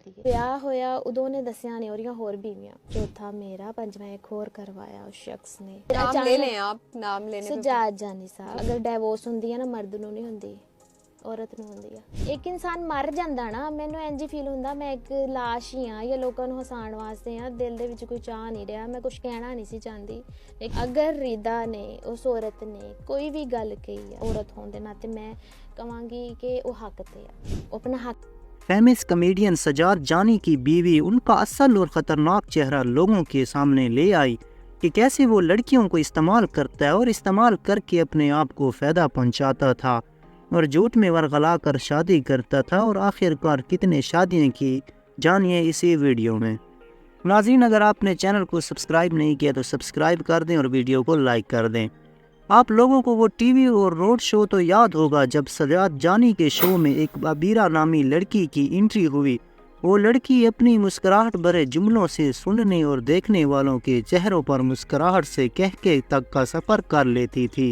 ਕਰਦੀ ਹੈ। ਵਿਆਹ ਹੋਇਆ ਉਦੋਂ ਨੇ ਦੱਸਿਆ ਨਹੀਂ ਉਹਦੀਆਂ ਹੋਰ ਬੀਵੀਆਂ, ਚੌਥਾ ਮੇਰਾ, ਪੰਜਵਾਂ ਇੱਕ ਹੋਰ ਕਰਵਾਇਆ ਉਸ ਸ਼ਖਸ ਨੇ। ਨਾਮ ਲੈ लें आप, नाम लेने पे ਸਜਾਦ ਜਾਨੀ ਸਾਹਿਬ। ਅਗਰ ਡਿਵੋਰਸ ਹੁੰਦੀ ਹੈ ਨਾ, ਮਰਦ ਨੂੰ ਨਹੀਂ ਹੁੰਦੀ, ਔਰਤ ਨੂੰ ਹੁੰਦੀ ਆ। ਇੱਕ ਇਨਸਾਨ ਮਰ ਜਾਂਦਾ ਨਾ, ਮੈਨੂੰ ਇੰਝ ਹੀ ਫੀਲ ਹੁੰਦਾ ਮੈਂ ਇੱਕ ਲਾਸ਼ ਹੀ ਆ ਜਾਂ ਲੋਕਾਂ ਨੂੰ ਹਸਾਉਣ ਵਾਸਤੇ ਆ। ਦਿਲ ਦੇ ਵਿੱਚ ਕੋਈ ਚਾਹ ਨਹੀਂ ਰਿਹਾ, ਮੈਂ ਕੁਝ ਕਹਿਣਾ ਨਹੀਂ ਸੀ ਚਾਹੁੰਦੀ। ਅਗਰ ਰਿਦਾ ਨੇ, ਉਸ ਔਰਤ ਨੇ ਕੋਈ ਵੀ ਗੱਲ ਕਹੀ ਆ, ਔਰਤ ਹੋਣ ਦੇ ਨਾਤੇ ਮੈਂ ਕਹਾਂਗੀ ਕਿ ਉਹ ਹੱਕ ਤੇ ਆ, ਉਹ ਆਪਣਾ ਹੱਕ। फेमस कमेडियन सजाद जानी की बीवी उनका असल और ख़तरनाक चेहरा लोगों के सामने ले आई कि कैसे वो लड़कियों को इस्तेमाल करता है और इस्तेमाल करके अपने आप को फ़ायदा पहुंचाता था और झूठ में वरगला कर शादी करता था और आखिरकार कितने शादियां की, जानिए इसी वीडियो में। नाज़रीन, अगर आपने चैनल को सब्सक्राइब नहीं किया तो सब्सक्राइब कर दें और वीडियो को लाइक कर दें। आप लोगों को वो टीवी और रोड शो तो याद होगा जब सजाद जानी के शो में एक अबीरा नामी लड़की की एंट्री हुई। वो लड़की अपनी मुस्कुराहट भरे जुमलों से सुनने और देखने वालों के चेहरों पर मुस्कुराहट से कहके तक का सफ़र कर लेती थी।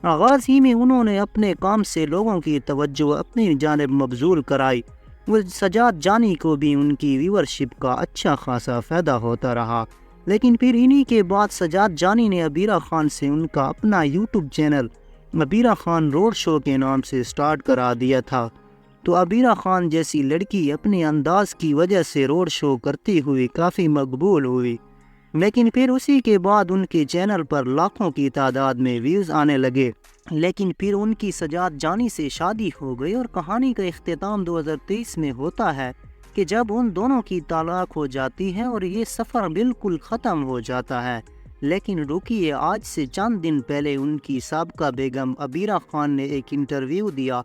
आगाज़ ही में उन्होंने अपने काम से लोगों की तवज्जो अपनी जानिब मबजूल कराई। वो सजाद जानी को भी उनकी व्यूअरशिप का अच्छा खासा फ़ायदा होता रहा, लेकिन फिर इन्हीं के बाद सजाद जानी ने अबीरा खान से उनका अपना YouTube channel Abira Khan road show के नाम से स्टार्ट करा दिया था। तो अबीरा खान जैसी लड़की अपने अंदाज की वजह से रोड शो करती हुई काफ़ी मकबूल हुई, लेकिन फिर उसी के बाद उनके चैनल पर लाखों की तादाद में व्यूज़ आने लगे। लेकिन फिर उनकी सजाद जानी से शादी हो गई और कहानी का इख्तिताम 2023 में होता है कि जब उन दोनों की तलाक हो जाती है और ये सफ़र बिल्कुल ख़त्म हो जाता है। लेकिन रुकिए, आज से चंद दिन पहले उनकी साबका बेगम अबीरा खान ने एक इंटरव्यू दिया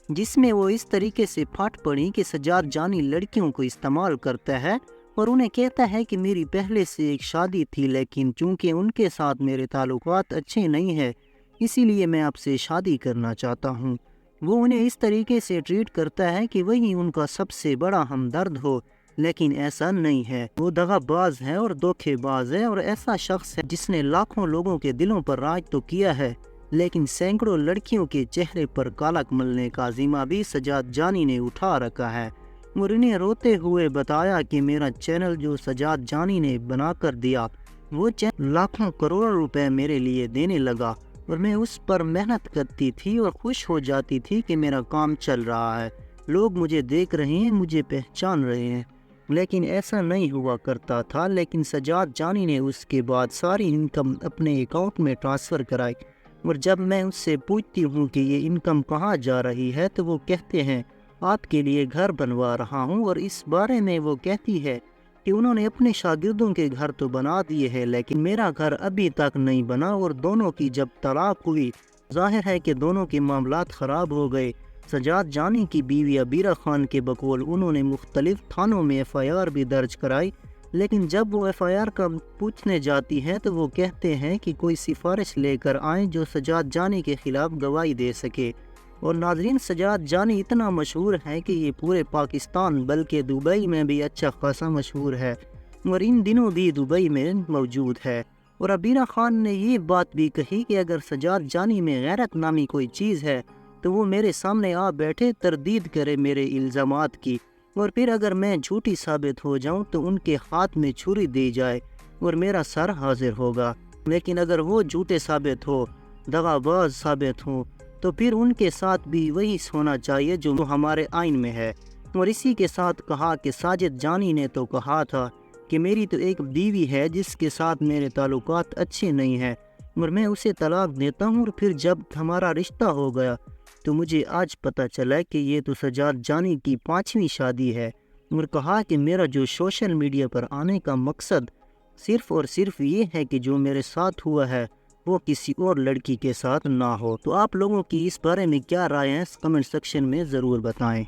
जिसमें वो इस तरीके से फट पड़ी कि सजाद जानी लड़कियों को इस्तेमाल करता है और उन्हें कहता है कि मेरी पहले से एक शादी थी, लेकिन चूँकि उनके साथ मेरे ताल्लुकात अच्छे नहीं हैं, इसीलिए मैं आपसे शादी करना चाहता हूँ। वो उन्हें इस तरीके से ट्रीट करता है कि वही उनका सबसे बड़ा हमदर्द हो, लेकिन ऐसा नहीं है। वो दगाबाज है और धोखेबाज है और ऐसा शख्स है जिसने लाखों लोगों के दिलों पर राज तो किया है, लेकिन सैकड़ों लड़कियों के चेहरे पर कालक मलने का ज़िम्मा भी सजाद जानी ने उठा रखा है। और इन्हें रोते हुए बताया कि मेरा चैनल जो सजाद जानी ने बना कर दिया, वो चैनल लाखों करोड़ों रुपए मेरे लिए देने लगा और मैं उस पर मेहनत करती थी और खुश हो जाती थी कि मेरा काम चल रहा है, लोग मुझे देख रहे हैं, मुझे पहचान रहे हैं। लेकिन ऐसा नहीं हुआ करता था। लेकिन सजाद जानी ने उसके बाद सारी इनकम अपने अकाउंट में ट्रांसफ़र कराई और जब मैं उससे पूछती हूँ कि ये इनकम कहाँ जा रही है तो वो कहते हैं आपके लिए घर बनवा रहा हूँ। और इस बारे में वो कहती है कि उन्होंने अपने शागिर्दों के घर तो बना दिए हैं, लेकिन मेरा घर अभी तक नहीं बना। और दोनों की जब तलाक हुई, जाहिर है कि दोनों के मामलात ख़राब हो गए। सजाद जानी की बीवी अबीरा खान के बकौल उन्होंने मुख्तलिफ थानों में FIR भी दर्ज कराई, लेकिन जब वो FIR का पूछने जाती हैं तो वो कहते हैं कि कोई सिफारिश लेकर आएँ जो सजाद जानी के ख़िलाफ़ गवाही दे सके। और नाज़रीन, सजाद जानी इतना मशहूर है कि ये पूरे पाकिस्तान बल्कि दुबई में भी अच्छा खासा मशहूर है और इन दिनों भी दुबई में मौजूद है। और अबीरा खान ने ये बात भी कही कि अगर सजाद जानी में गैरत नामी कोई चीज़ है तो वो मेरे सामने आ बैठे, तरदीद करे मेरे इल्ज़ामात की, और फिर अगर मैं झूठी साबित हो जाऊं तो उनके हाथ में छुरी दी जाए और मेरा सर हाजिर होगा। लेकिन अगर वो झूठे साबित हो, दगाबाज साबित हो, तो फिर उनके साथ भी वही होना चाहिए जो हमारे आइन में है। और इसी के साथ कहा कि साजिद जानी ने तो कहा था कि मेरी तो एक बीवी है जिसके साथ मेरे ताल्लुकात अच्छे नहीं हैं और मैं उसे तलाक देता हूँ। और फिर जब हमारा रिश्ता हो गया तो मुझे आज पता चला कि ये तो सजाद जानी की 5वीं शादी है। और कहा कि मेरा जो सोशल मीडिया पर आने का मकसद सिर्फ़ और सिर्फ ये है कि जो मेरे साथ हुआ है वो किसी और लड़की के साथ ना हो। तो आप लोगों की इस बारे में क्या राय है, कमेंट सेक्शन में ज़रूर बताएं।